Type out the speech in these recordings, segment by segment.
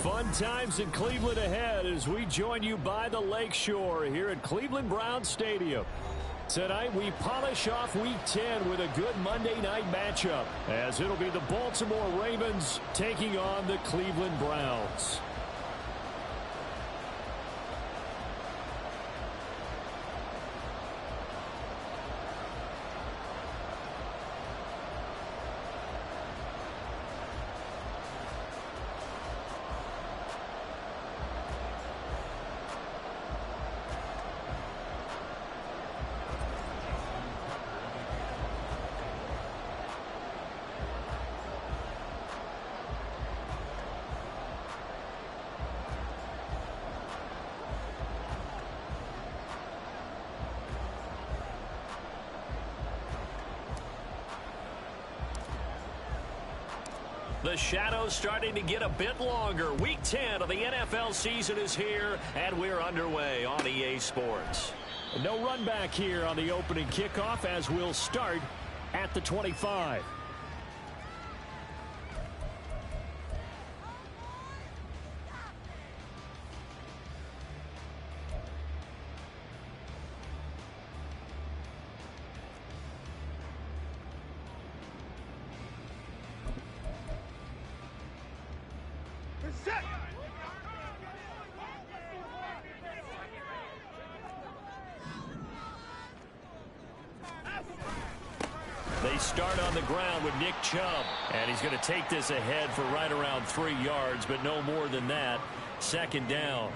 Fun times in Cleveland ahead as we join you by the Lakeshore here at Cleveland Browns Stadium. Tonight we polish off Week 10 with a good Monday night matchup, as it'll be the Baltimore Ravens taking on the Cleveland Browns. The shadow's starting to get a bit longer. Week 10 of the NFL season is here, and we're underway on EA Sports. No run back here on the opening kickoff as we'll start at the 25. They start on the ground with Nick Chubb, and he's going to take this ahead for right around 3 yards, but no more than that. Second down.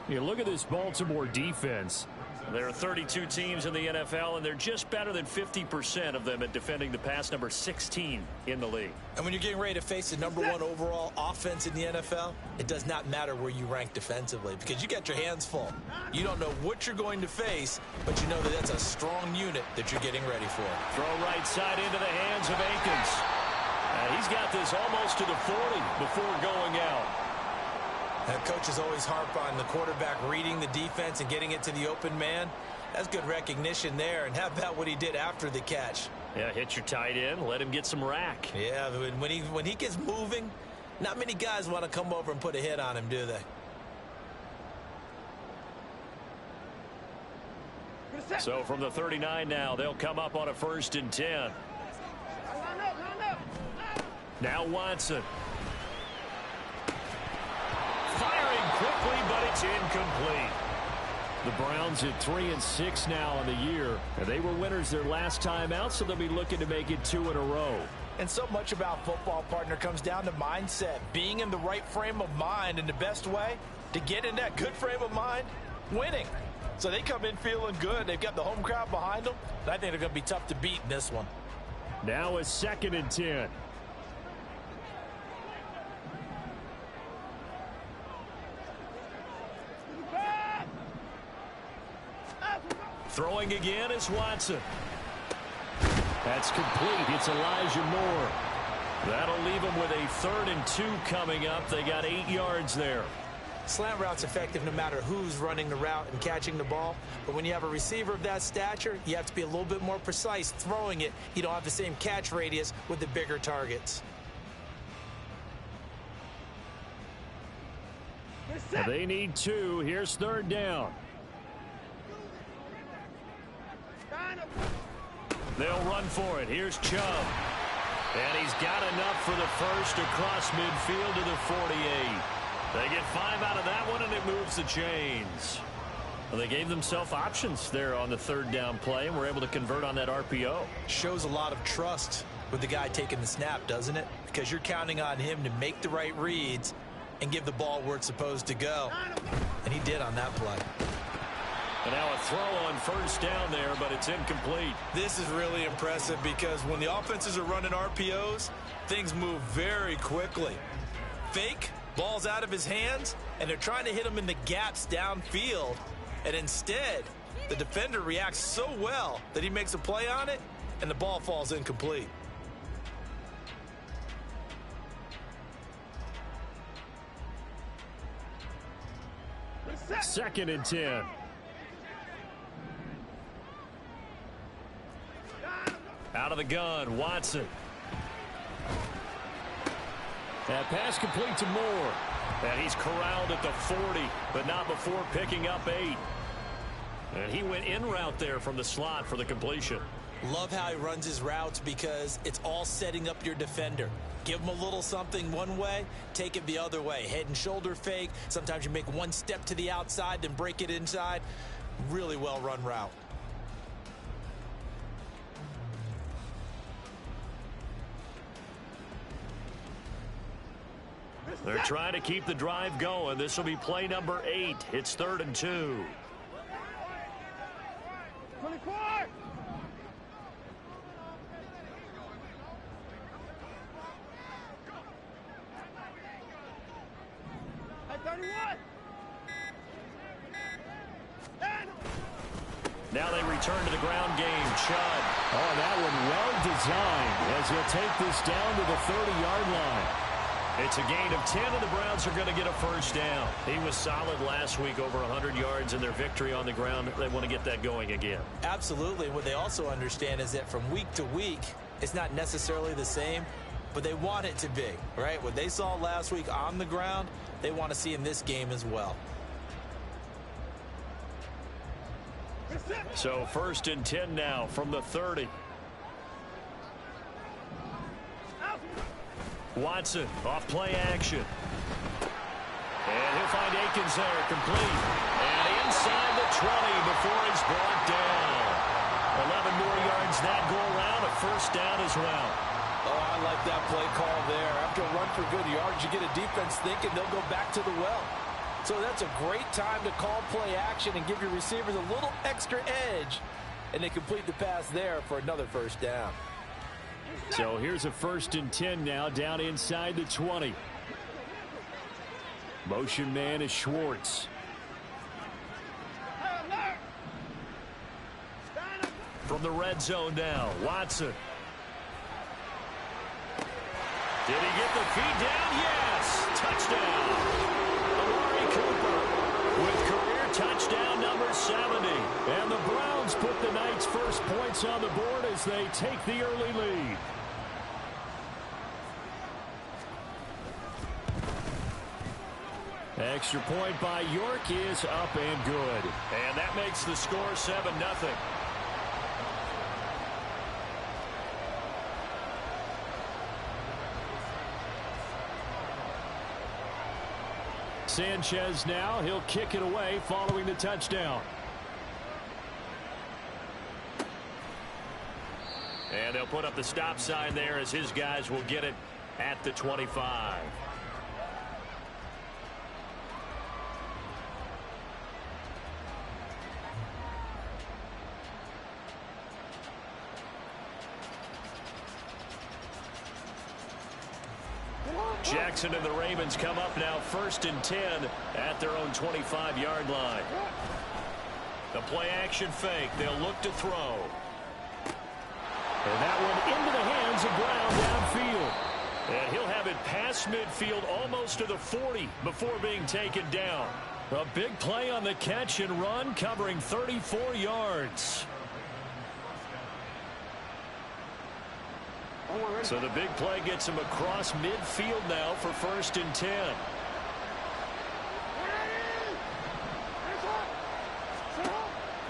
You look at this Baltimore defense. There are 32 teams in the NFL, and they're just better than 50% of them at defending the pass, number 16 in the league. And when you're getting ready to face the number 1 overall offense in the NFL, it does not matter where you rank defensively because you got your hands full. You don't know what you're going to face, but you know that that's a strong unit that you're getting ready for. Throw right side into the hands of Akins. He's got this almost to the 40 before going out. Coaches always harp on the quarterback reading the defense and getting it to the open man. That's good recognition there. And how about what he did after the catch? Yeah, hit your tight end, let him get some rack. Yeah, when he gets moving, not many guys want to come over and put a hit on him, do they? So from the 39 now, they'll come up on a 1st and 10. Now Watson. Firing quickly, but it's incomplete. The Browns at 3-6 now on the year. And they were winners their last time out, so they'll be looking to make it 2 in a row. And so much about football, partner, comes down to mindset. Being in the right frame of mind, and the best way to get in that good frame of mind, winning. So they come in feeling good. They've got the home crowd behind them. And I think they're going to be tough to beat in this one. Now a 2nd and 10. Throwing again is Watson. That's complete. It's Elijah Moore. That'll leave them with a 3rd and 2 coming up. They got 8 yards there. Slant route's effective no matter who's running the route and catching the ball. But when you have a receiver of that stature, you have to be a little bit more precise throwing it. You don't have the same catch radius with the bigger targets. They need 2. Here's 3rd down. They'll run for it. Here's Chubb. And he's got enough for the first across midfield to the 48. They get 5 out of that one, and it moves the chains. Well, they gave themselves options there on the 3rd down play, and were able to convert on that RPO. Shows a lot of trust with the guy taking the snap, doesn't it? Because you're counting on him to make the right reads and give the ball where it's supposed to go. And he did on that play. And now a throw on 1st down there, but it's incomplete. This is really impressive because when the offenses are running RPOs, things move very quickly. Fake, ball's out of his hands, and they're trying to hit him in the gaps downfield. And instead, the defender reacts so well that he makes a play on it, and the ball falls incomplete. Second and 10. Out of the gun, Watson. That pass complete to Moore. And he's corralled at the 40, but not before picking up 8. And he went in route there from the slot for the completion. Love how he runs his routes because it's all setting up your defender. Give him a little something one way, take it the other way. Head and shoulder fake. Sometimes you make one step to the outside, then break it inside. Really well run route. They're trying to keep the drive going. This will be play number 8. It's 3rd and 2. 24! Now they return to the ground game. Chubb. Oh, that one well designed as he'll take this down to the 30-yard line. It's a gain of 10, and the Browns are going to get a first down. He was solid last week, over 100 yards in their victory on the ground. They want to get that going again. Absolutely. What they also understand is that from week to week, it's not necessarily the same, but they want it to be, right? What they saw last week on the ground, they want to see in this game as well. So 1st and 10 now from the 30. Watson off play action. And he'll find Akins there, complete. And inside the 20 before he's brought down. 11 more yards that go around, a first down as well. Oh, I like that play call there. After a run for good yards, you get a defense thinking they'll go back to the well. So that's a great time to call play action and give your receivers a little extra edge. And they complete the pass there for another first down. So here's a 1st and 10 now, down inside the 20. Motion man is Schwartz. From the red zone now, Watson. Did he get the feed down? Yes! Touchdown! With career touchdown number 70. And the Browns put the night's first points on the board as they take the early lead. Extra point by York is up and good. And that makes the score 7-0. Sanchez now, he'll kick it away following the touchdown. And they'll put up the stop sign there as his guys will get it at the 25. Jackson and the Ravens come up now 1st and 10 at their own 25-yard line. The play action fake. They'll look to throw. And that one into the hands of Brown downfield. And he'll have it past midfield almost to the 40 before being taken down. A big play on the catch and run covering 34 yards. So the big play gets him across midfield now for 1st and 10.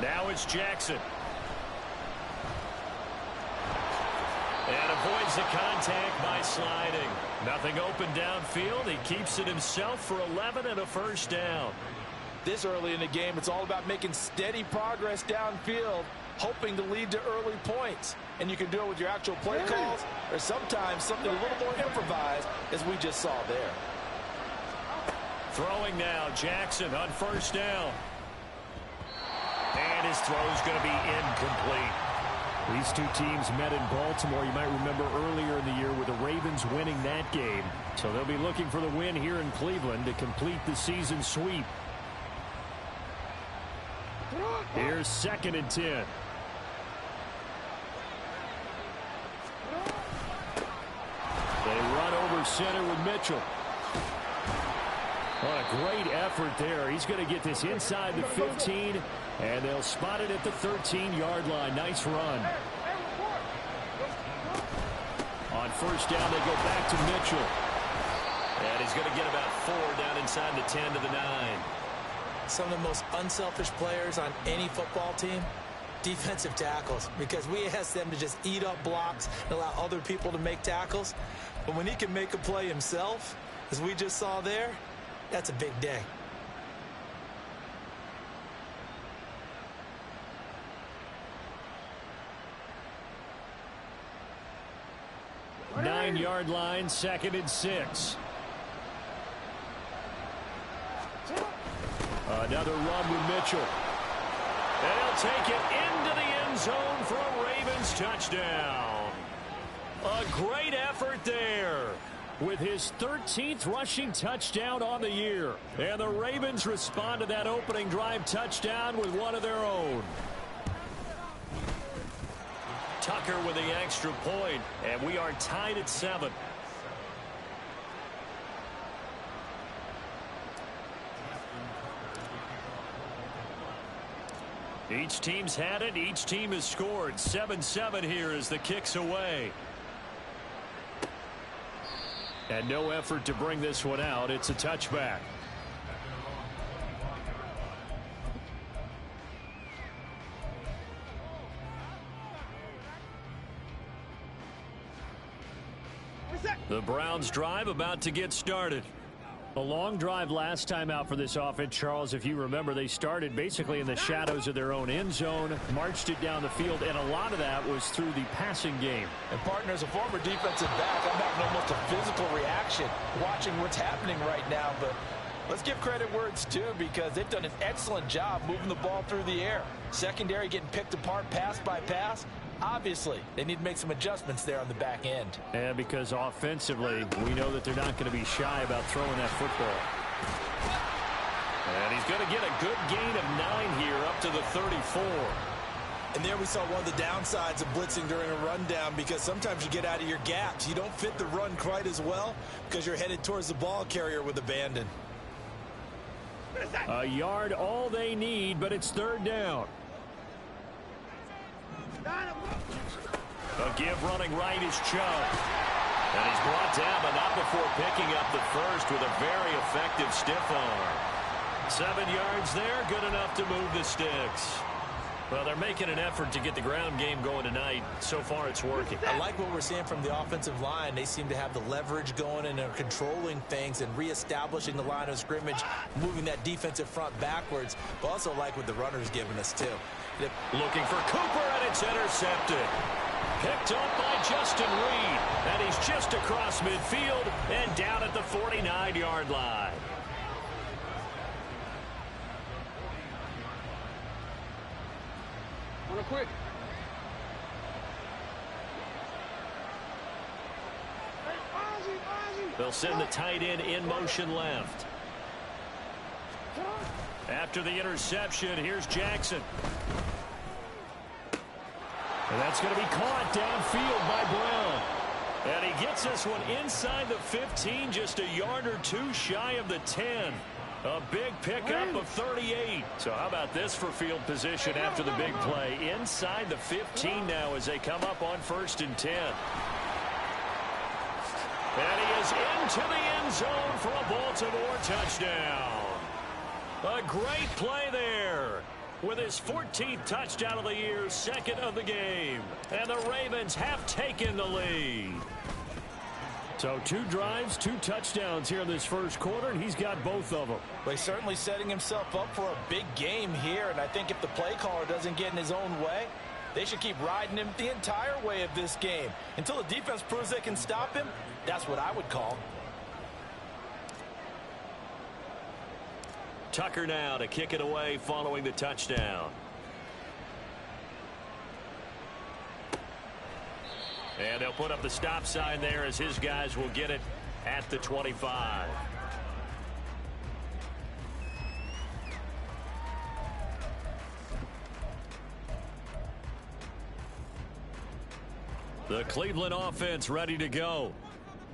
Now it's Jackson. And avoids the contact by sliding. Nothing open downfield. He keeps it himself for 11 and a first down. This early in the game, it's all about making steady progress downfield, hoping to lead to early points. And you can do it with your actual play calls or sometimes something a little more improvised, as we just saw there. Throwing now, Jackson on first down. And his throw is going to be incomplete. These two teams met in Baltimore. You might remember earlier in the year with the Ravens winning that game. So they'll be looking for the win here in Cleveland to complete the season sweep. Here's 2nd and 10. They run over center with Mitchell. What a great effort there. He's going to get this inside the 15, and they'll spot it at the 13-yard line. Nice run. On first down, they go back to Mitchell. And he's going to get about 4 down inside the 10 to the 9. Some of the most unselfish players on any football team, defensive tackles, because we ask them to just eat up blocks and allow other people to make tackles. But when he can make a play himself, as we just saw there, that's a big day. 9-yard line, 2nd and 6. Another run with Mitchell. And he'll take it into the end zone for a Ravens touchdown. A great effort there with his 13th rushing touchdown on the year. And the Ravens respond to that opening drive touchdown with one of their own. Tucker with the extra point, and we are tied at 7. Each team's had it. Each team has scored. 7-7 here as the kick's away. And no effort to bring this one out. It's a touchback. The Browns drive about to get started. A long drive last time out for this offense, Charles. If you remember, they started basically in the shadows of their own end zone, marched it down the field, and a lot of that was through the passing game. And partner, as a former defensive back, I'm having almost a physical reaction watching what's happening right now. But let's give credit where it's due, because they've done an excellent job moving the ball through the air. Secondary getting picked apart pass by pass. Obviously, they need to make some adjustments there on the back end. And because offensively, we know that they're not going to be shy about throwing that football. And he's going to get a good gain of 9 here up to the 34. And there we saw one of the downsides of blitzing during a rundown, because sometimes you get out of your gaps. You don't fit the run quite as well because you're headed towards the ball carrier with abandon. A yard all they need, but it's 3rd down. A give running right is Chubb. And he's brought down, but not before picking up the first with a very effective stiff arm. 7 yards there, good enough to move the sticks. Well, they're making an effort to get the ground game going tonight. So far, it's working. I like what we're seeing from the offensive line. They seem to have the leverage going and are controlling things and reestablishing the line of scrimmage, moving that defensive front backwards. But also like what the runner's giving us, too. Looking for Cooper, and it's intercepted. Picked up by Justin Reed. And he's just across midfield and down at the 49-yard line. Real quick. They'll send the tight end in motion left. After the interception, here's Jackson. And that's going to be caught downfield by Brown. And he gets this one inside the 15, just a yard or two shy of the 10. A big pickup of 38. So how about this for field position after the big play? Inside the 15 now as they come up on 1st and 10. And he is into the end zone for a Baltimore touchdown. A great play there with his 14th touchdown of the year, 2nd of the game. And the Ravens have taken the lead. So 2 drives, 2 touchdowns here in this first quarter, and he's got both of them. Well, he's certainly setting himself up for a big game here, and I think if the play caller doesn't get in his own way, they should keep riding him the entire way of this game. Until the defense proves they can stop him, that's what I would call. Tucker now to kick it away following the touchdown. And they'll put up the stop sign there as his guys will get it at the 25. The Cleveland offense ready to go.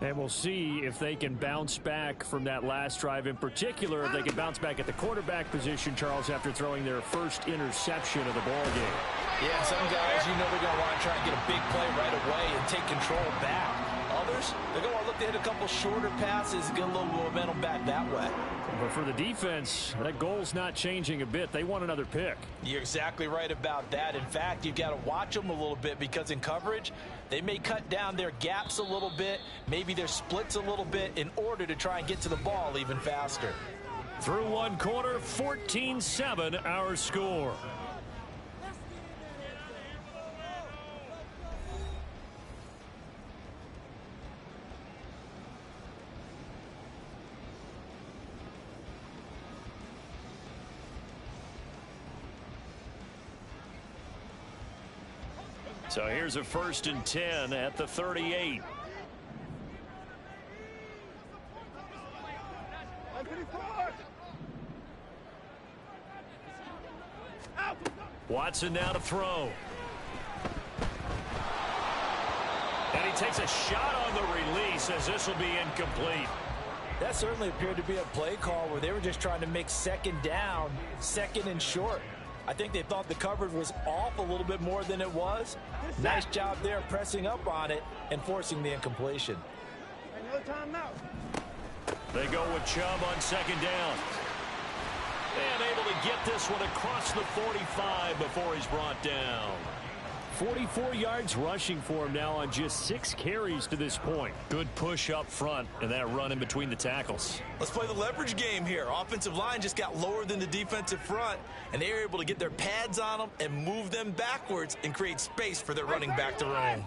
And we'll see if they can bounce back from that last drive, in particular, if they can bounce back at the quarterback position, Charles, after throwing their first interception of the ball game. Yeah, and some guys, you know they're going to want to try and get a big play right away and take control back. Others, they're going to want to look to hit a couple shorter passes and get a little momentum back that way. But for the defense, that goal's not changing a bit. They want another pick. You're exactly right about that. In fact, you've got to watch them a little bit because in coverage, they may cut down their gaps a little bit, maybe their splits a little bit in order to try and get to the ball even faster. Through one quarter, 14-7 our score. So here's a 1st and 10 at the 38. Watson now to throw. And he takes a shot on the release as this will be incomplete. That certainly appeared to be a play call where they were just trying to make 2nd down, 2nd and short. I think they thought the coverage was off a little bit more than it was. Nice job there pressing up on it and forcing the incompletion. They go with Chubb on 2nd down. And able to get this one across the 45 before he's brought down. 44 yards rushing for him now on just 6 carries to this point. Good push up front and that run in between the tackles. Let's play the leverage game here. Offensive line just got lower than the defensive front, and they were able to get their pads on them and move them backwards and create space for their running back to roam.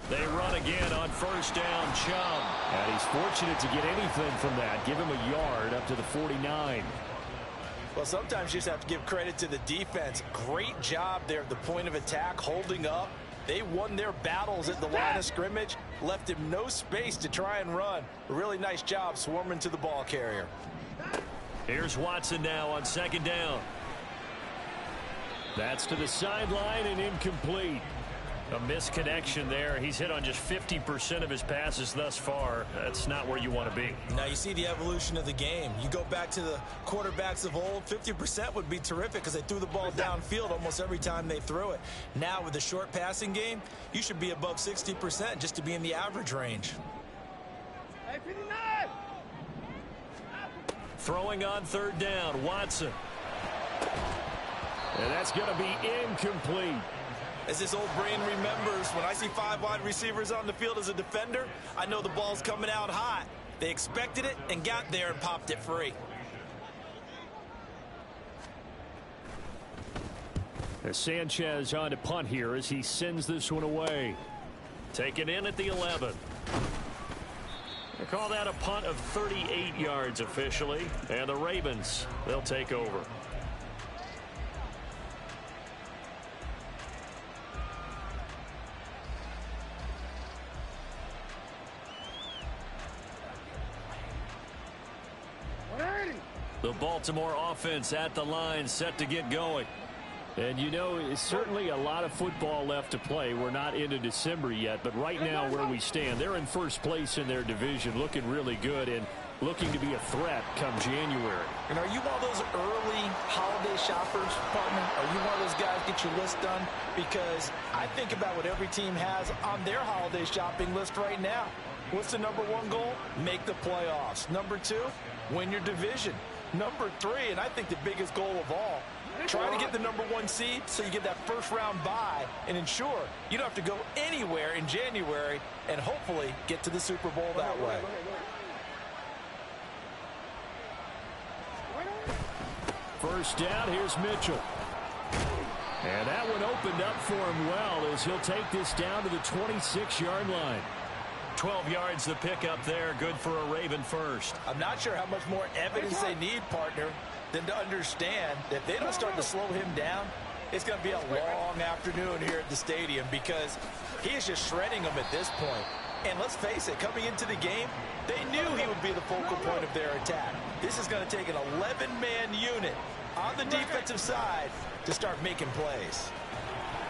They run again on 1st down, Chubb. And he's fortunate to get anything from that. Give him a yard up to the 49. Well, sometimes you just have to give credit to the defense. Great job there at the point of attack, holding up. They won their battles at the line of scrimmage, left him no space to try and run. A really nice job swarming to the ball carrier. Here's Watson now on 2nd down. That's to the sideline and incomplete. A misconnection there. He's hit on just 50% of his passes thus far. That's not where you want to be. Now you see the evolution of the game. You go back to the quarterbacks of old, 50% would be terrific because they threw the ball downfield almost every time they threw it. Now with the short passing game, you should be above 60% just to be in the average range. Throwing on 3rd down, Watson. And that's going to be incomplete. As this old brain remembers, when I see 5 wide receivers on the field as a defender, I know the ball's coming out hot. They expected it and got there and popped it free. As Sanchez on to punt here as he sends this one away. Taken in at the 11. They call that a punt of 38 yards officially. And the Ravens, they'll take over. The Baltimore offense at the line, set to get going. And you know, it's certainly a lot of football left to play. We're not into December yet, but right now where we stand, they're in 1st place in their division, looking really good and looking to be a threat come January. And are you one of those early holiday shoppers, partner? Are you one of those guys get your list done? Because I think about what every team has on their holiday shopping list right now. What's the #1 goal? Make the playoffs. #2, win your division. #3, and I think the biggest goal of all, try to get the #1 seed so you get that 1st-round bye and ensure you don't have to go anywhere in January and hopefully get to the Super Bowl that way. First down, here's Mitchell. And that one opened up for him well as he'll take this down to the 26-yard line. 12 yards the pickup there. Good for a Raven first. I'm not sure how much more evidence they need, partner, than to understand that if they don't start to slow him down, it's going to be a long afternoon here at the stadium because he is just shredding them at this point. And let's face it, coming into the game, they knew he would be the focal point of their attack. This is going to take an 11-man unit on the defensive side to start making plays.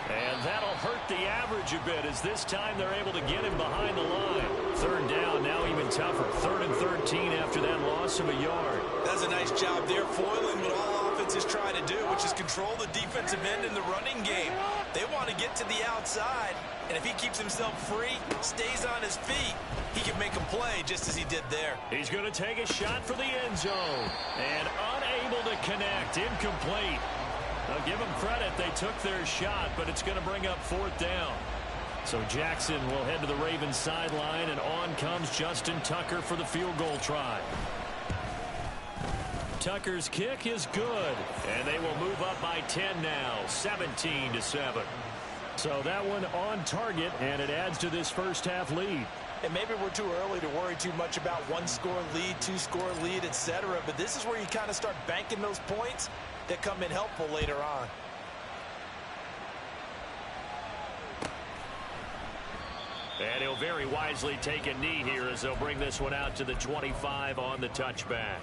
And that'll hurt the average a bit as this time they're able to get him behind the line. 3rd down, now even tougher. 3rd and 13 after that loss of a yard. That's a nice job there, foiling what all offensive offenses try to do, which is control the defensive end in the running game. They want to get to the outside, and if he keeps himself free, stays on his feet, he can make a play just as he did there. He's going to take a shot for the end zone, and unable to connect, incomplete. I'll give them credit, they took their shot, but it's going to bring up 4th down. So Jackson will head to the Ravens sideline, and on comes Justin Tucker for the field goal try. Tucker's kick is good, and they will move up by 10 now, 17-7. So that one on target, and it adds to this first half lead. And maybe we're too early to worry too much about 1-score lead, 2-score lead, etc. But this is where you kind of start banking those points that come in helpful later on. And he'll very wisely take a knee here as they'll bring this one out to the 25 on the touchback.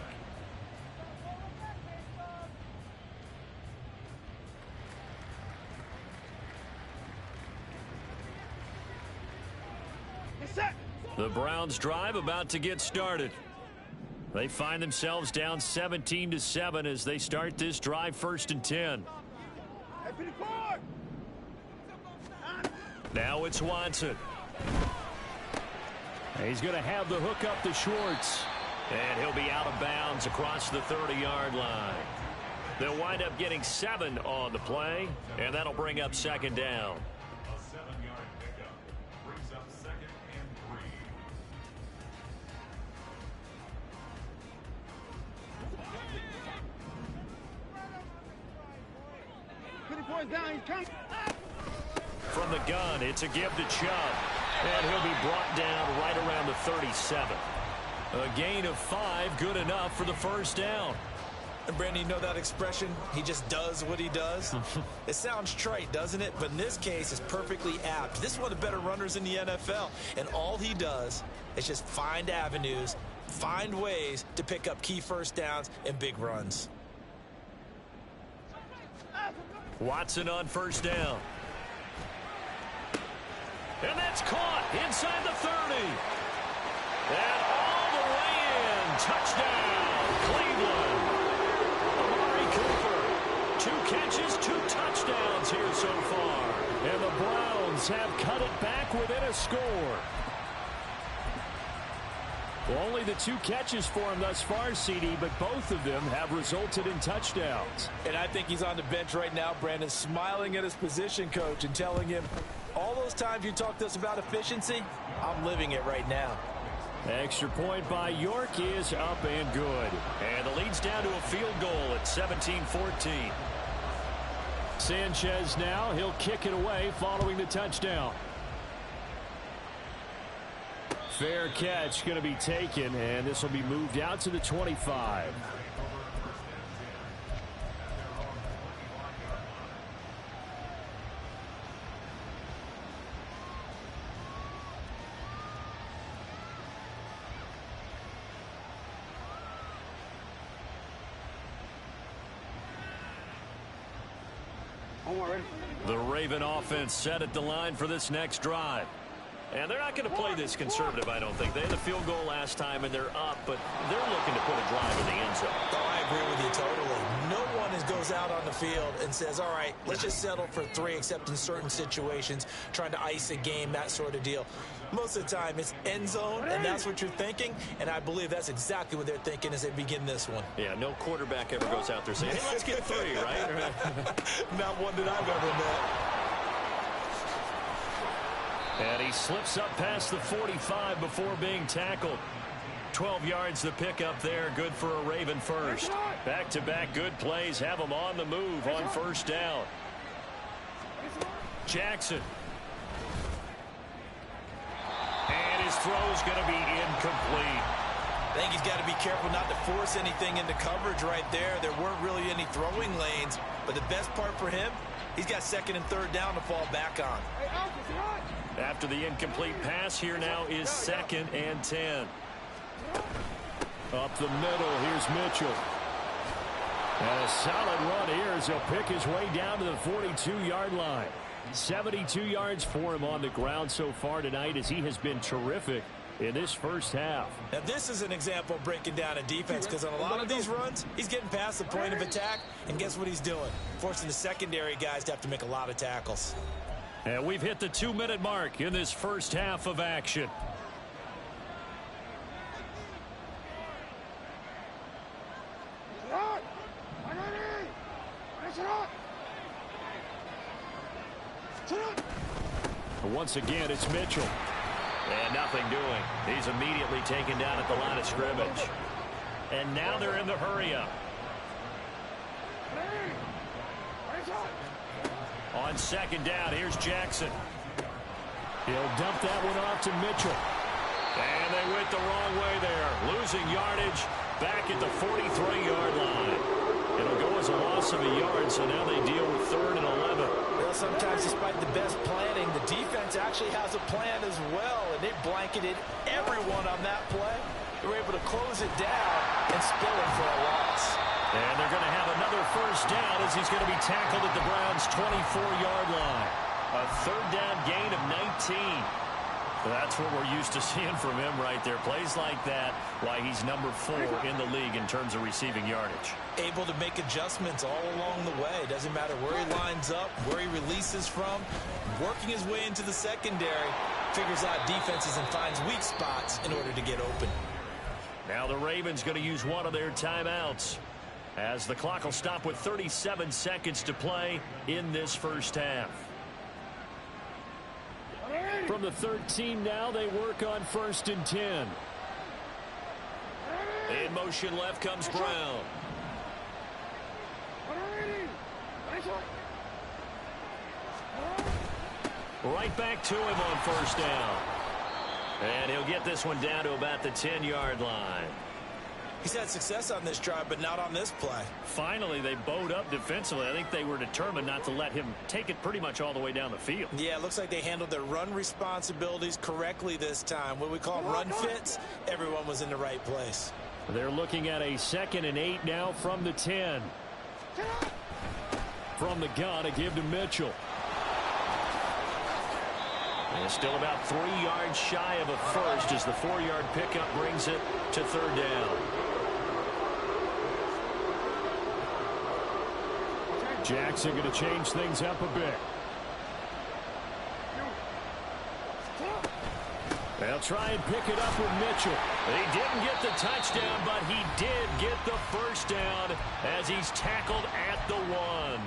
The Browns drive about to get started. They find themselves down 17-7 as they start this drive 1st and 10. Now it's Watson. He's going to have the hook up to Schwartz. And he'll be out of bounds across the 30-yard line. They'll wind up getting 7 on the play, and that'll bring up 2nd down. A 7-yard pickup brings up 2nd and 3. 50 points down, he's coming. From the gun, it's a give to Chubb. And he'll be brought down right around the 37. A gain of 5, good enough for the 1st down. And Brandon, you know that expression, he just does what he does? It sounds trite, doesn't it? But in this case, it's perfectly apt. This is one of the better runners in the NFL. And all he does is just find avenues, find ways to pick up key 1st downs and big runs. Watson on 1st down. And that's caught inside the 30. And all the way in. Touchdown, Cleveland. Amari Cooper. 2 catches, 2 touchdowns here so far. And the Browns have cut it back within a score. Well, only the 2 catches for him thus far, CD, but both of them have resulted in touchdowns. And I think he's on the bench right now, Brandon, smiling at his position coach and telling him, all those times you talked to us about efficiency, I'm living it right now. Extra point by York is up and good. And the lead's down to a field goal at 17-14. Sanchez now, he'll kick it away following the touchdown. Fair catch going to be taken, and this will be moved out to the 25. The Raven offense set at the line for this next drive. And they're not going to play this conservative, I don't think. They had the field goal last time, and they're up, but they're looking to put a drive in the end zone. Oh, I agree with you totally. No one goes out on the field and says, all right, let's just settle for 3, except in certain situations, trying to ice a game, that sort of deal. Most of the time, it's end zone, and that's what you're thinking, and I believe that's exactly what they're thinking as they begin this one. Yeah, no quarterback ever goes out there saying, hey, let's get 3, right? Not one that I've ever met. And he slips up past the 45 before being tackled. 12 yards the pickup there. Good for a Raven first. Back-to-back good plays have him on the move on 1st down. Jackson. And his throw's going to be incomplete. I think he's got to be careful not to force anything into coverage right there. There weren't really any throwing lanes. But the best part for him, he's got 2nd and 3rd down to fall back on. After the incomplete pass, here now is 2nd and 10. Up the middle, here's Mitchell. And a solid run here as he'll pick his way down to the 42-yard line. 72 yards for him on the ground so far tonight as he has been terrific in this first half. Now, this is an example of breaking down a defense, because on a lot of these runs, he's getting past the point of attack, and guess what he's doing? Forcing the secondary guys to have to make a lot of tackles. And we've hit the 2-minute mark in this first half of action. Once again, it's Mitchell. And nothing doing. He's immediately taken down at the line of scrimmage. And now they're in the hurry-up. On second down, here's Jackson. He'll dump that one off to Mitchell. And they went the wrong way there. Losing yardage back at the 43-yard line. It'll go as a loss of a yard, so now they deal with 3rd and 11. Well, sometimes despite the best planning, the defense actually has a plan as well, and they blanketed everyone on that play. They were able to close it down and spill it for a loss. And they're going to have another first down as he's going to be tackled at the Browns' 24-yard line. A 3rd down gain of 19. That's what we're used to seeing from him right there. Plays like that, why he's number 4 in the league in terms of receiving yardage. Able to make adjustments all along the way. Doesn't matter where he lines up, where he releases from. Working his way into the secondary, figures out defenses and finds weak spots in order to get open. Now the Ravens going to use one of their timeouts, as the clock will stop with 37 seconds to play in this first half. From the 13 now, they work on 1st and 10. In motion left comes Brown. Right back to him on 1st down. And he'll get this one down to about the 10-yard line. He's had success on this drive, but not on this play. Finally, they bowed up defensively. I think they were determined not to let him take it pretty much all the way down the field. Yeah, it looks like they handled their run responsibilities correctly this time. What we call run fits, everyone was in the right place. They're looking at a 2nd and 8 now from the 10. From the gun, to give to Mitchell. And still about 3 yards shy of a first as the 4-yard pickup brings it to 3rd down. Jackson going to change things up a bit. They'll try and pick it up with Mitchell. He didn't get the touchdown, but he did get the first down as he's tackled at the 1.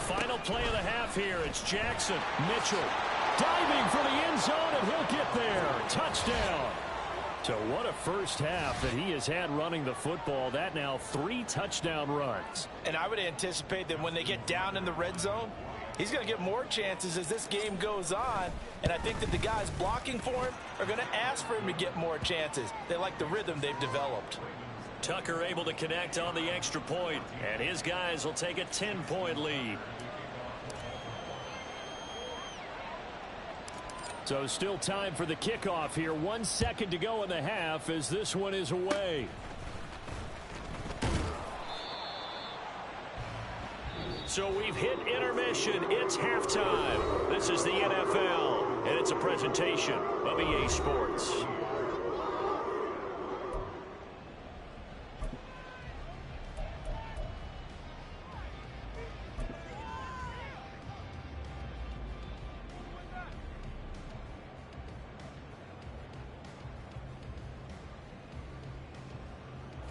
Final play of the half here. It's Jackson. Mitchell diving for the end zone, and he'll get there. Touchdown. So what a first half that he has had running the football. That now 3 touchdown runs. And I would anticipate that when they get down in the red zone, he's going to get more chances as this game goes on. And I think that the guys blocking for him are going to ask for him to get more chances. They like the rhythm they've developed. Tucker able to connect on the extra point, and his guys will take a 10-point lead. So still time for the kickoff here. 1 second to go in the half as this one is away. So we've hit intermission. It's halftime. This is the NFL, and it's a presentation of EA Sports.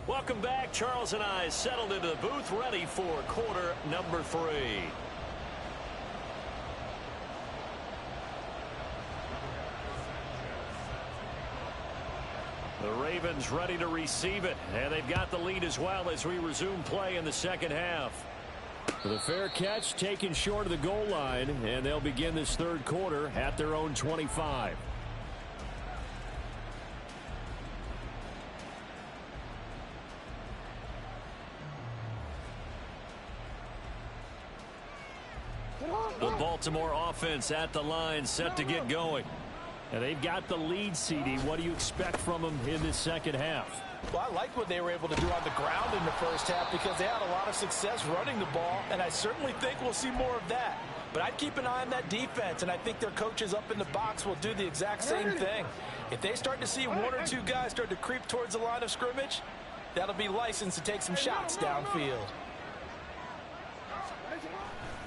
Welcome back. Charles and I settled into the booth, ready for quarter number 3. The Ravens ready to receive it, and they've got the lead as well as we resume play in the second half. The fair catch taken short of the goal line, and they'll begin this third quarter at their own 25. The Baltimore offense at the line, set to get going. And they've got the lead, CD. What do you expect from them in this second half? Well, I like what they were able to do on the ground in the first half because they had a lot of success running the ball, and I certainly think we'll see more of that. But I'd keep an eye on that defense, and I think their coaches up in the box will do the exact same thing. If they start to see one or two guys start to creep towards the line of scrimmage, that'll be licensed to take some shots downfield.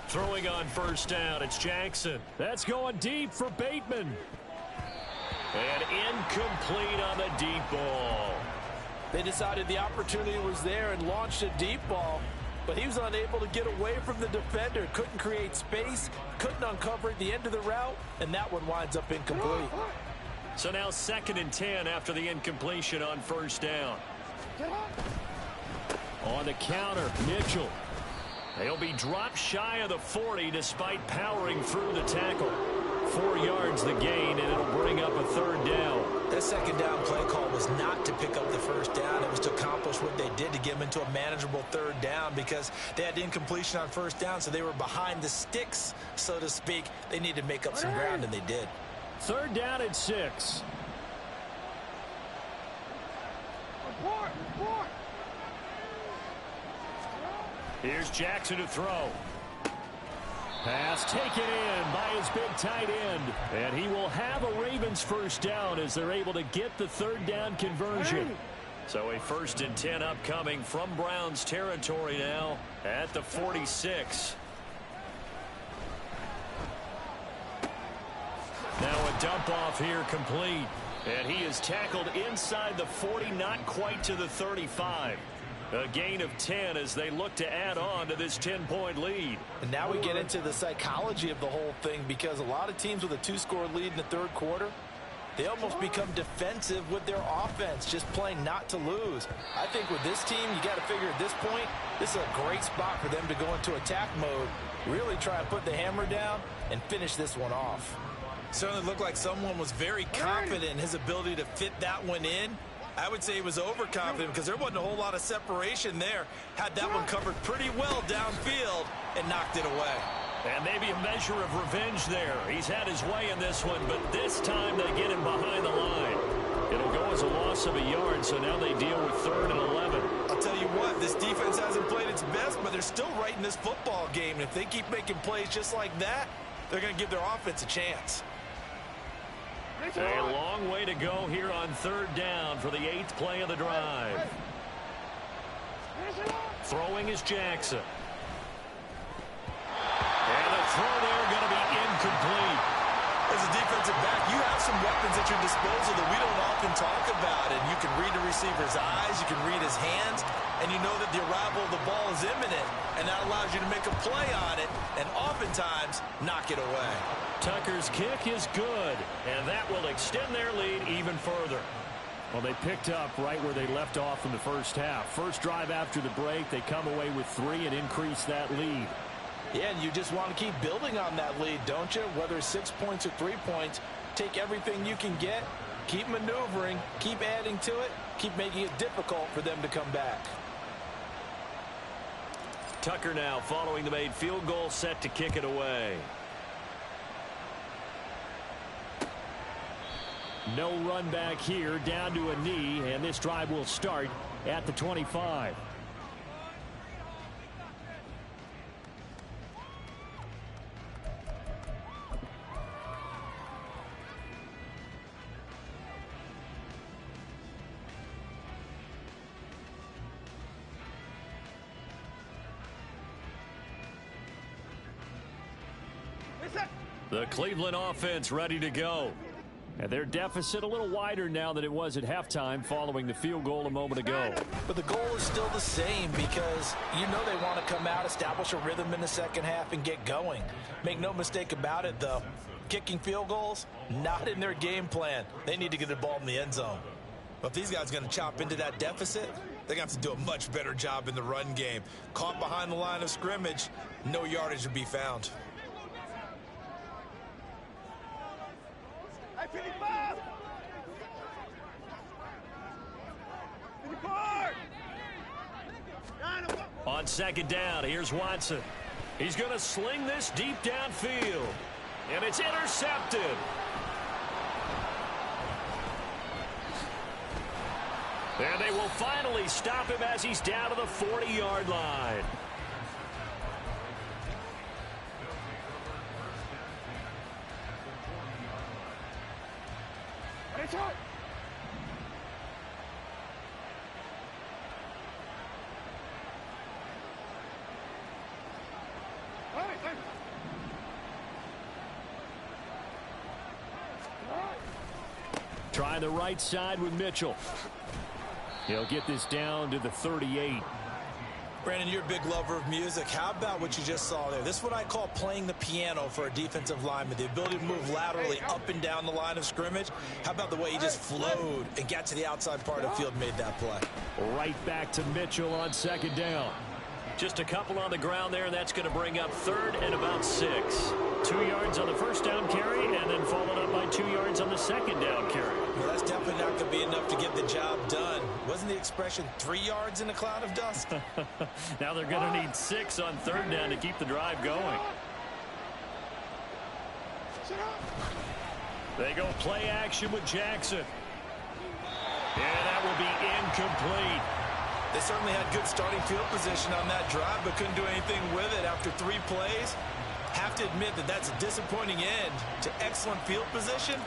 Throwing on first down, it's Jackson. That's going deep for Bateman. And incomplete on the deep ball. They decided the opportunity was there and launched a deep ball, but he was unable to get away from the defender. Couldn't create space, couldn't uncover at the end of the route, and that one winds up incomplete. So now 2nd and 10 after the incompletion on first down. On the counter, Mitchell. They'll be dropped shy of the 40 despite powering through the tackle. 4 yards the gain, and it'll bring up a 3rd down. That 2nd down play call was not to pick up the 1st down. It was to accomplish what they did to get them into a manageable 3rd down because they had incompletion on 1st down, so they were behind the sticks, so to speak. They needed to make up some ground, and they did. 3rd down at 6. Here's Jackson to throw. Pass taken in by his big tight end. And he will have a Ravens 1st down as they're able to get the 3rd down conversion. So a 1st and 10 upcoming from Browns territory now at the 46. Now a dump off here complete. And he is tackled inside the 40, not quite to the 35. A gain of 10 as they look to add on to this 10-point lead. And now we get into the psychology of the whole thing because a lot of teams with a 2-score lead in the 3rd quarter, they almost become defensive with their offense, just playing not to lose. I think with this team, you got to figure at this point, this is a great spot for them to go into attack mode, really try and put the hammer down and finish this one off. Certainly looked like someone was very confident in his ability to fit that one in. I would say he was overconfident because there wasn't a whole lot of separation there. Had that one covered pretty well downfield and knocked it away. And maybe a measure of revenge there. He's had his way in this one, but this time they get him behind the line. It'll go as a loss of a yard, so now they deal with 3rd and 11. I'll tell you what, this defense hasn't played its best, but they're still right in this football game. And if they keep making plays just like that, they're going to give their offense a chance. A long way to go here on 3rd down for the 8th play of the drive. Throwing is Jackson. And the throw there going to be incomplete. As a defensive back, you have some weapons at your disposal that we don't often talk about. And you can read the receiver's eyes, you can read his hands, and you know that the arrival of the ball is imminent. And that allows you to make a play on it and oftentimes knock it away. Tucker's kick is good, and that will extend their lead even further. Well, they picked up right where they left off in the first half. First drive after the break, they come away with 3 and increase that lead. Yeah, and you just want to keep building on that lead, don't you? Whether it's 6 points or 3 points, take everything you can get, keep maneuvering, keep adding to it, keep making it difficult for them to come back. Tucker now following the made field goal, set to kick it away. No run back here, down to a knee, and this drive will start at the 25. The Cleveland offense ready to go. And their deficit a little wider now than it was at halftime following the field goal a moment ago. But the goal is still the same because you know they want to come out, establish a rhythm in the second half, and get going. Make no mistake about it, though. Kicking field goals, not in their game plan. They need to get the ball in the end zone. But if these guys are going to chop into that deficit, they're going to have to do a much better job in the run game. Caught behind the line of scrimmage, no yardage to be found. On second down, here's Watson. He's going to sling this deep downfield. And it's intercepted. And they will finally stop him as he's down to the 40-yard line. Trying the right side with Mitchell. He'll get this down to the 38. Brandon, you're a big lover of music. How about what you just saw there? This is what I call playing the piano for a defensive lineman. The ability to move laterally up and down the line of scrimmage. How about the way he just flowed and got to the outside part of the field and made that play? Right back to Mitchell on second down. Just a couple on the ground there, and that's going to bring up 3rd and about 6. 2 yards on the first down carry, and then followed up by 2 yards on the second down carry. Well, that's definitely not going to be enough to get the job done. Wasn't the expression 3 yards in a cloud of dust? Now they're going to need 6 on 3rd down to keep the drive going. They go play action with Jackson. And that will be incomplete. They certainly had good starting field position on that drive, but couldn't do anything with it after 3 plays. Have to admit that that's a disappointing end to excellent field position.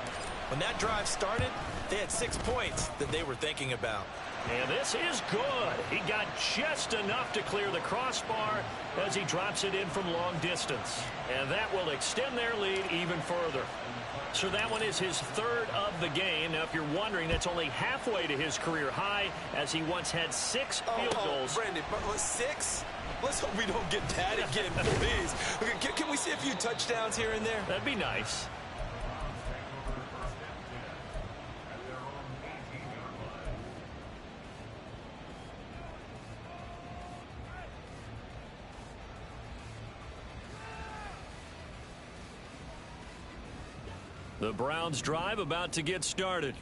When that drive started, they had 6 points that they were thinking about. And this is good. He got just enough to clear the crossbar as he drops it in from long distance. And that will extend their lead even further. So that one is his 3rd of the game. Now, if you're wondering, that's only halfway to his career high, as he once had 6 field goals. Brandon, but 6? Let's hope we don't get that again, please. Okay, can we see a few touchdowns here and there? That'd be nice. The Browns drive about to get started.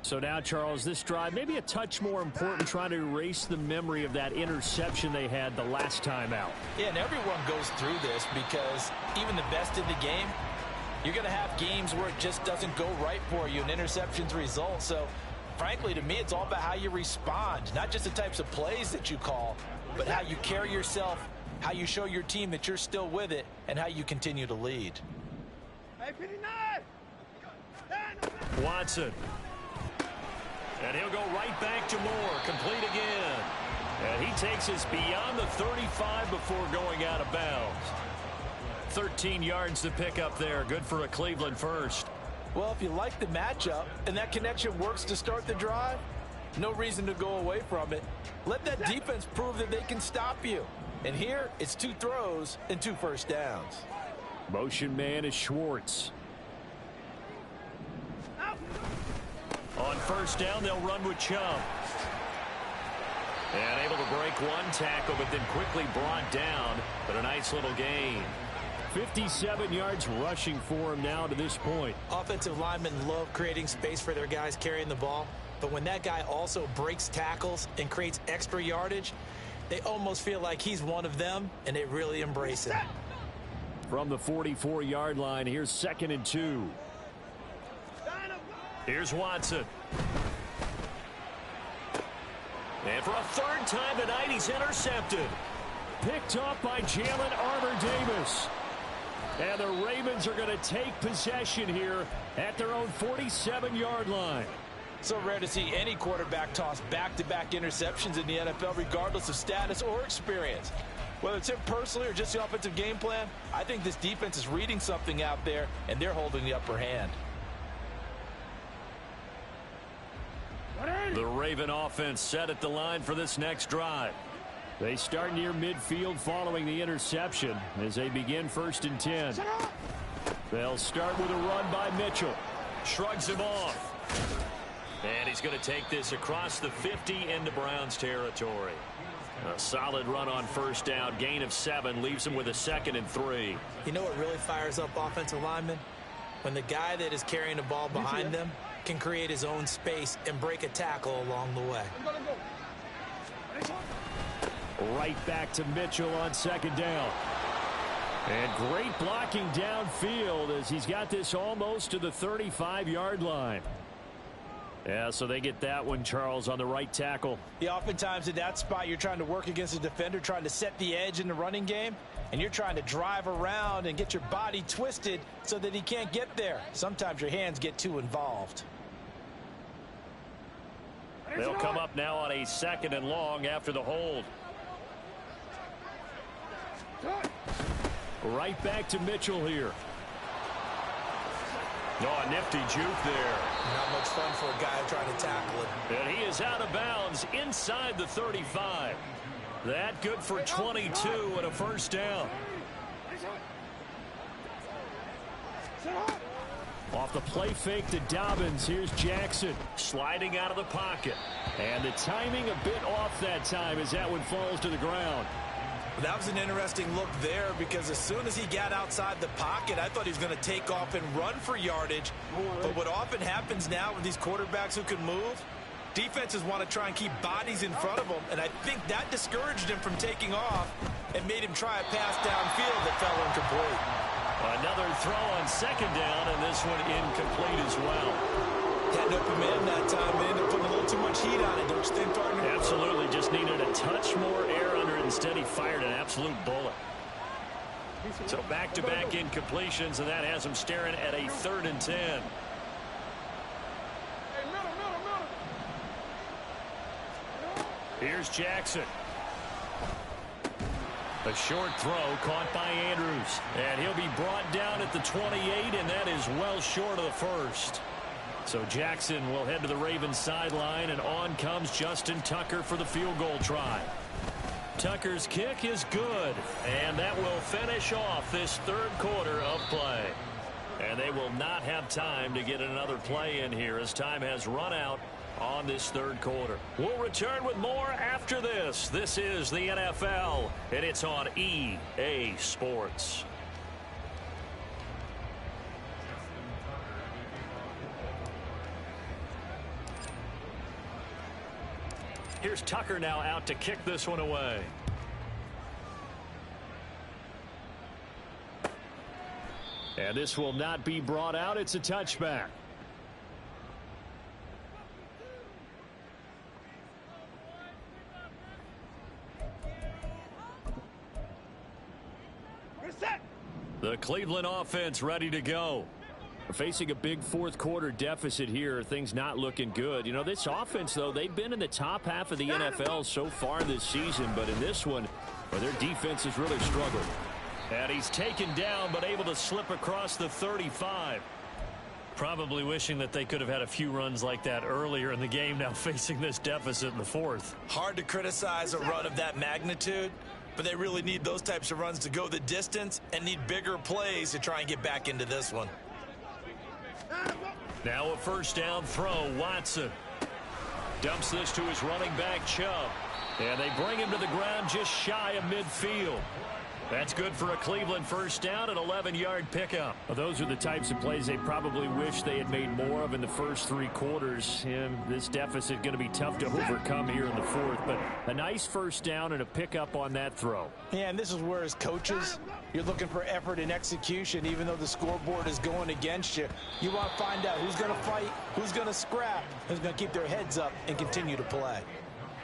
So now, Charles, this drive maybe a touch more important, trying to erase the memory of that interception they had the last time out. Yeah, and everyone goes through this because even the best in the game, you're going to have games where it just doesn't go right for you and interceptions result. So, frankly, to me, it's all about how you respond, not just the types of plays that you call, but how you carry yourself, how you show your team that you're still with it, and how you continue to lead. Watson. And he'll go right back to Moore. Complete again. And he takes us beyond the 35 before going out of bounds. 13 yards to pick up there. Good for a Cleveland first. Well, if you like the matchup and that connection works to start the drive, no reason to go away from it. Let that defense prove that they can stop you. And here, it's 2 throws and 2 first downs. Motion man is Schwartz. On first down, they'll run with Chubb. And able to break one tackle, but then quickly brought down. But a nice little gain. 57 yards rushing for him now to this point. Offensive linemen love creating space for their guys carrying the ball. But when that guy also breaks tackles and creates extra yardage, they almost feel like he's one of them, and they really embrace it. From the 44-yard line, here's 2nd and 2. Here's Watson. And for a 3rd time tonight, he's intercepted. Picked up by Jalen Armour-Davis. And the Ravens are going to take possession here at their own 47-yard line. So rare to see any quarterback toss back-to-back interceptions in the NFL, regardless of status or experience. Whether it's him personally or just the offensive game plan, I think this defense is reading something out there, and they're holding the upper hand. The Raven offense set at the line for this next drive. They start near midfield following the interception as they begin 1st and 10. They'll start with a run by Mitchell. Shrugs him off. And he's going to take this across the 50 into Browns territory. A solid run on first down. Gain of 7 leaves him with a 2nd and 3. You know what really fires up offensive linemen? When the guy that is carrying the ball behind them can create his own space and break a tackle along the way. Right back to Mitchell on 2nd down. And great blocking downfield as he's got this almost to the 35-yard line. Yeah, so they get that one, Charles, on the right tackle. Yeah, oftentimes in that spot, you're trying to work against a defender, trying to set the edge in the running game, and you're trying to drive around and get your body twisted so that he can't get there. Sometimes your hands get too involved. They'll come up now on a 2nd and long after the hold. Right back to Mitchell here. Oh, a nifty juke there. Not much fun for a guy trying to tackle it. And he is out of bounds inside the 35. That good for 22 and a first down. Off the play fake to Dobbins. Here's Jackson sliding out of the pocket. And the timing a bit off that time as that one falls to the ground. That was an interesting look there because as soon as he got outside the pocket, I thought he was going to take off and run for yardage. But what often happens now with these quarterbacks who can move, defenses want to try and keep bodies in front of them, and I think that discouraged him from taking off and made him try a pass downfield that fell incomplete. Another throw on 2nd down, and this one incomplete as well. Had an open man that time, and ended up putting a little too much heat on it, don't you think, partner? Absolutely, just needed a touch more air under it. Instead, he fired an absolute bullet. So back-to-back incompletions, and that has him staring at a 3rd and 10. Here's Jackson. A short throw caught by Andrews. And he'll be brought down at the 28, and that is well short of the first. So Jackson will head to the Ravens sideline, and on comes Justin Tucker for the field goal try. Tucker's kick is good, and that will finish off this 3rd quarter of play. And they will not have time to get another play in here as time has run out on this 3rd quarter. We'll return with more after this. This is the NFL, and it's on EA Sports. Here's Tucker now out to kick this one away. And this will not be brought out. It's a touchback. The Cleveland offense ready to go. Facing a big 4th quarter deficit here, things not looking good. You know, this offense, though, they've been in the top half of the NFL so far this season, but in this one, well, their defense has really struggled. And he's taken down, but able to slip across the 35. Probably wishing that they could have had a few runs like that earlier in the game, now facing this deficit in the 4th. Hard to criticize a run of that magnitude, but they really need those types of runs to go the distance and need bigger plays to try and get back into this one. Now a first down throw. Watson dumps this to his running back, Chubb. And they bring him to the ground just shy of midfield. That's good for a Cleveland first down, an 11-yard pickup. Well, those are the types of plays they probably wish they had made more of in the first 3 quarters. And this deficit going to be tough to overcome here in the 4th. But a nice first down and a pickup on that throw. Yeah, and this is where as coaches, you're looking for effort and execution. Even though the scoreboard is going against you, you want to find out who's going to fight, who's going to scrap, who's going to keep their heads up and continue to play.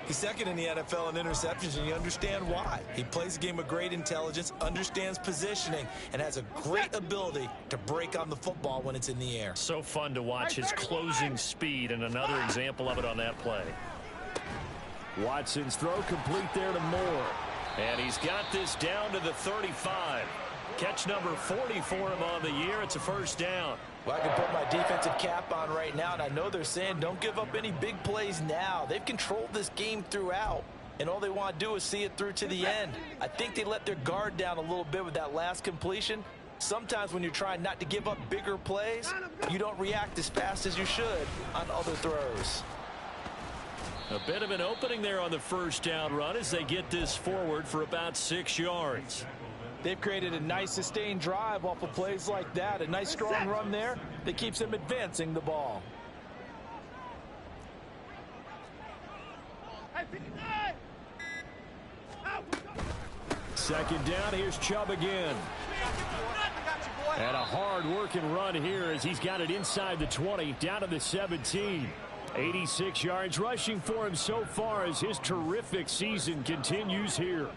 He's 2nd in the NFL in interceptions, and you understand why. He plays a game of great intelligence, understands positioning, and has a great ability to break on the football when it's in the air. So fun to watch his closing speed, and another example of it on that play. Watson's throw complete there to Moore. And he's got this down to the 35. Catch number 40 for him on the year. It's a first down. Well, I can put my defensive cap on right now, and I know they're saying don't give up any big plays now. They've controlled this game throughout, and all they want to do is see it through to the end. I think they let their guard down a little bit with that last completion. Sometimes when you're trying not to give up bigger plays, you don't react as fast as you should on other throws. A bit of an opening there on the first down run as they get this forward for about 6 yards. They've created a nice sustained drive off of plays like that. A nice strong run there that keeps them advancing the ball. Second down, here's Chubb again. And a hard-working run here as he's got it inside the 20, down to the 17. 86 yards rushing for him so far as his terrific season continues here.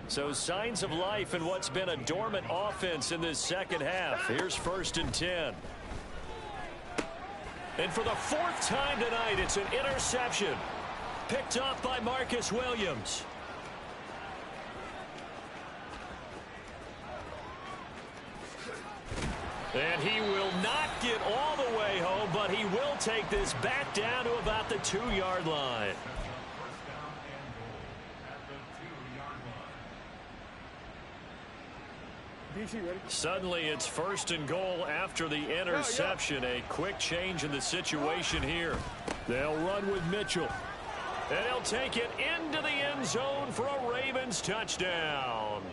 So signs of life in what's been a dormant offense in this second half. Here's 1st and 10. And for the 4th time tonight, it's an interception. Picked off by Marcus Williams. And he will not get all the way home, but he will take this back down to about the 2-yard line. Suddenly it's 1st and goal after the interception. A quick change in the situation here. They'll run with Mitchell. And he'll take it into the end zone for a Ravens touchdown.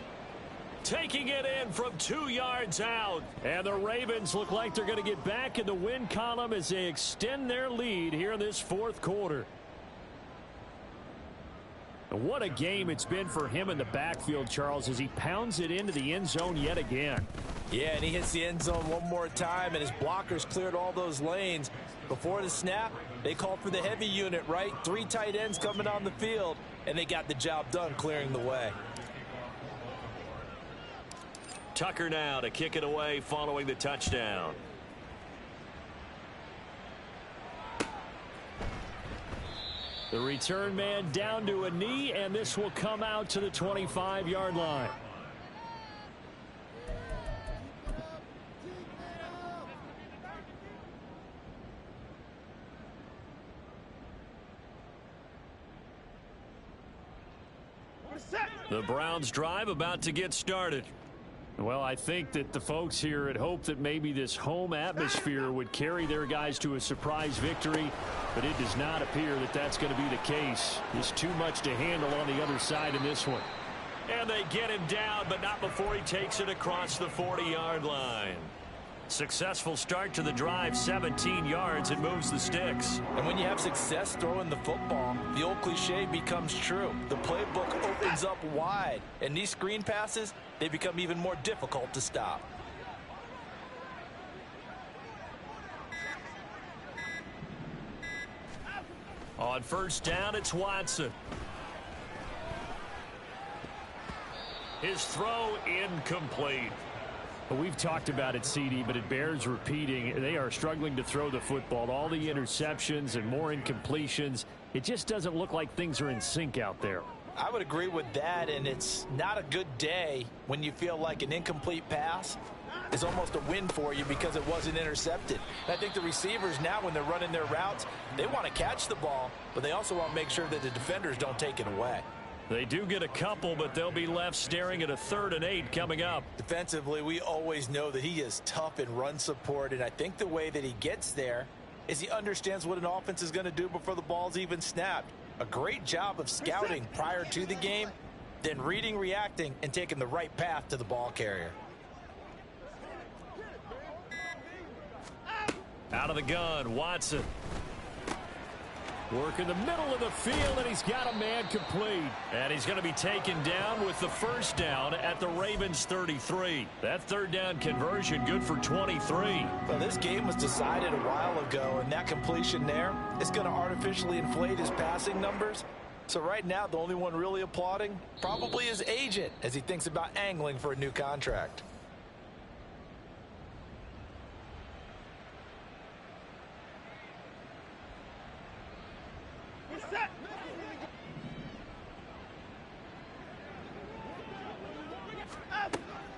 Taking it in from 2 yards out. And the Ravens look like they're going to get back in the win column as they extend their lead here in this 4th quarter. What a game it's been for him in the backfield, Charles, as he pounds it into the end zone yet again. Yeah, and he hits the end zone one more time, and his blockers cleared all those lanes. Before the snap, they called for the heavy unit, right? 3 tight ends coming on the field, and they got the job done clearing the way. Tucker now to kick it away following the touchdown. The return man down to a knee, and this will come out to the 25-yard line. The Browns drive about to get started. Well, I think that the folks here had hoped that maybe this home atmosphere would carry their guys to a surprise victory, but it does not appear that that's going to be the case. There's too much to handle on the other side in this one. And they get him down, but not before he takes it across the 40-yard line. Successful start to the drive, 17 yards. It moves the sticks. And when you have success throwing the football, the old cliche becomes true. The playbook opens up wide, and these screen passes, they become even more difficult to stop. On 1st down, it's Watson. His throw incomplete. We've talked about it, CD, but it bears repeating. They are struggling to throw the football. All the interceptions and more incompletions. It just doesn't look like things are in sync out there. I would agree with that, and it's not a good day when you feel like an incomplete pass is almost a win for you because it wasn't intercepted. And I think the receivers now, when they're running their routes, they want to catch the ball, but they also want to make sure that the defenders don't take it away. They do get a couple, but they'll be left staring at a 3rd and 8 coming up. Defensively, we always know that he is tough in run support, and I think the way that he gets there is he understands what an offense is going to do before the ball's even snapped. A great job of scouting prior to the game, then reading, reacting, and taking the right path to the ball carrier. Out of the gun, Watson. Work in the middle of the field, and he's got a man complete. And he's going to be taken down with the 1st down at the Ravens 33. That 3rd down conversion good for 23. Well, this game was decided a while ago, and that completion there is going to artificially inflate his passing numbers. So right now, the only one really applauding probably his agent as he thinks about angling for a new contract.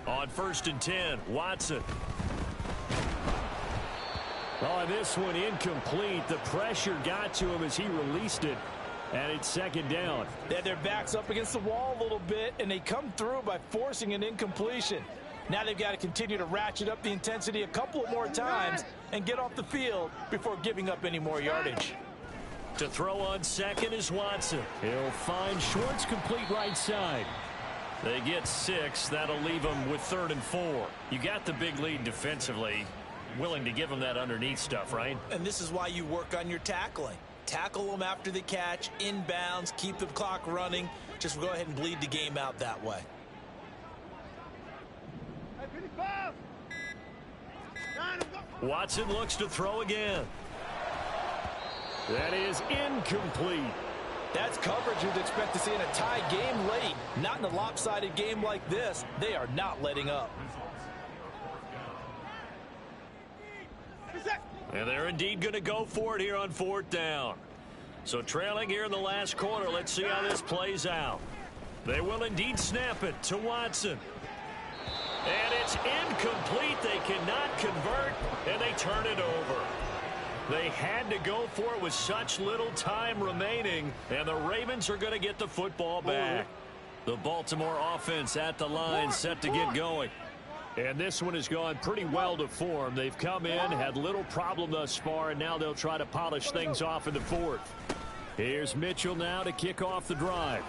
On 1st and 10, Watson. Oh, this one incomplete. The pressure got to him as he released it, and it's 2nd down. They had their backs up against the wall a little bit, and they come through by forcing an incompletion. Now they've got to continue to ratchet up the intensity a couple of more times and get off the field before giving up any more yardage. To throw on 2nd is Watson. He'll find Schwartz complete right side. They get 6. That'll leave them with 3rd and 4. You got the big lead defensively. Willing to give them that underneath stuff, right? And this is why you work on your tackling. Tackle them after the catch, inbounds, keep the clock running. Just go ahead and bleed the game out that way. 55. Watson looks to throw again. That is incomplete. That's coverage you'd expect to see in a tie game late. Not in a lopsided game like this. They are not letting up. And they're indeed going to go for it here on 4th down. So trailing here in the last quarter, let's see how this plays out. They will indeed snap it to Watson. And it's incomplete. They cannot convert, and they turn it over. They had to go for it with such little time remaining, and the Ravens are going to get the football back. The Baltimore offense at the line, set to get going. And this one has gone pretty well to form. They've come in, had little problem thus far, and now they'll try to polish things off in the 4th. Here's Mitchell now to kick off the drive.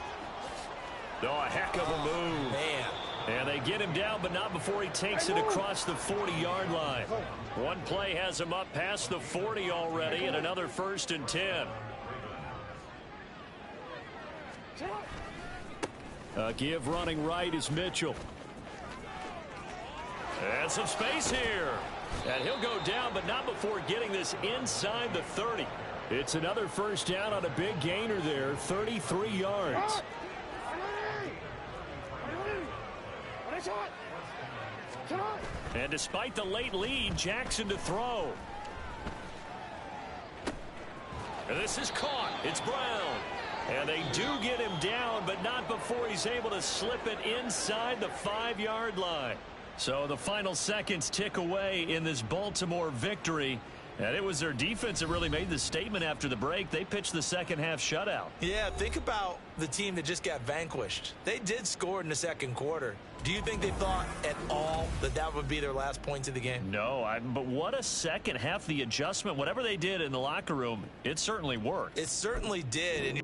Oh, a heck of a move. Man. And they get him down, but not before he takes it across the 40-yard line. One play has him up past the 40 already, and another 1st and 10. Give running right is Mitchell. And some space here. And he'll go down, but not before getting this inside the 30. It's another 1st down on a big gainer there, 33 yards. And despite the late lead, Jackson to throw. And this is caught. It's Brown. And they do get him down, but not before he's able to slip it inside the 5-yard line. So the final seconds tick away in this Baltimore victory. And it was their defense that really made the statement after the break. They pitched the second-half shutout. Yeah, think about the team that just got vanquished. They did score in the 2nd quarter. Do you think they thought at all that that would be their last points of the game? No, but what a second half. The adjustment, whatever they did in the locker room, it certainly worked. It certainly did. And